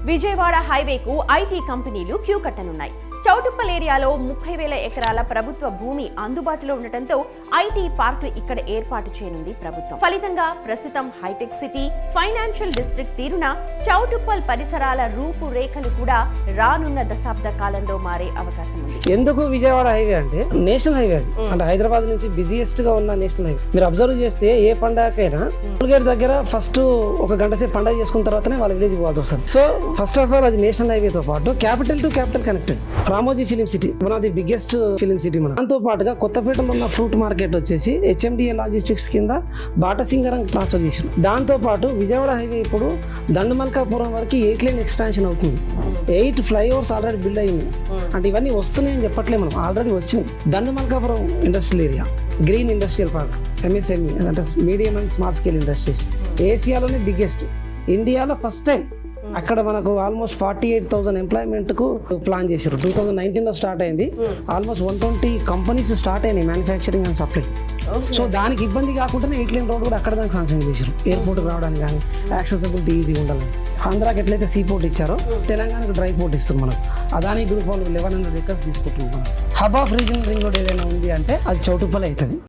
Vijayawada హైవేకు IT కంపెనీలు queue కట్టనున్నాయి. Choutuppal ఏరియాలో 30,000 ఎకరాల ప్రభుత్వ భూమి అందుబాటులో ఉండటంతో ఐటీ పార్కులు ఇక్కడ ఏర్పాటు చేయనుంది ప్రభుత్వం. ఫలితంగా ప్రస్తుతం హైటెక్ సిటీ, ఫైనాన్షియల్ డిస్ట్రిక్ట్ తీరున చౌటుప్పల్ పరిసరాల రూపురేఖలు కూడా రానున్న దశాబ్ద కాలంలో మారే అవకాశం ఉంది. ఎందుకు విజయవాడ హైవే అంటే నేషనల్ హైవే అది. అంటే హైదరాబాద్ నుంచి బిజియెస్ట్ గా ఉన్న నేషనల్ హైవే. మీరు అబ్జర్వ్ చేస్తే ఏ పండగకైనా టోల్గేట్ దగ్గర ఫస్ట్ ఒక గంట సేపు పండగ చేసుకున్న తర్వాతనే వాళ్ళ విలేజ్ పోవాల్సి వస్తుంది. సో ఫస్ట్ ఆఫ్ ఆల్ అది నేషనల్ హైవే తో పాటు capital to capital connected. Ramoji film city one of the biggest film city మన. దాంతో పాటుగా కొత్తపేటలో ఉన్న ఫ్రూట్ మార్కెట్ వచ్చేసి HMDA లాజిస్టిక్స్ కింద బాటసింగరం ట్రాన్స్ఫర్ చేశారు. దాంతో పాటు విజయవాడ హైవే ఇప్పుడు దండుమల్కాపురం వరకు 8 లేన్ ఎక్స్పాన్షన్ అవుతుంది. 8 ఫ్లైఓవర్స్ ఆల్రెడీ బిల్డ్ అయింది. అంటే ఇవన్నీ వస్తున్నాయని చెప్పట్లే, మనం ఆల్రెడీ వచ్చినాయి. Dandumalkapuram industrial area, green industrial park, MSME అంటే medium and small scale industries ఏసియాలోనే బిగ్గెస్ట్, ఇండియాలో ఫస్ట్ టైం. అక్కడ మనకు ఆల్మోస్ట్ 48,000 ఎంప్లాయ్మెంట్కు ప్లాన్ చేశారు. 2019లో స్టార్ట్ అయింది. ఆల్మోస్ట్ 120 కంపెనీస్ స్టార్ట్ అయినాయి మ్యానుఫ్యాక్చరింగ్ అండ్ సప్లై. సో దానికి ఇబ్బంది కాకుండానే 8 లేన్ రోడ్ కూడా అక్కడ దాకా శాంక్షన్ చేశారు. ఎయిర్పోర్ట్ రావడానికి కానీ యాక్సెసిబిలిటీ ఈజీగా ఉండాలని. ఆంధ్రాకి ఎట్లయితే సీ పోర్ట్ ఇచ్చారో తెలంగాణకు డ్రై పోర్ట్ ఇస్తాం మనం. అదానీ గ్రూప్ వాళ్ళు 1100 ఎకర్స్ తీసుకుంటున్నాం మనం. Hub of regional ring road ఏదైనా ఉంది అంటే అది చౌటుప్పల్ అవుతుంది.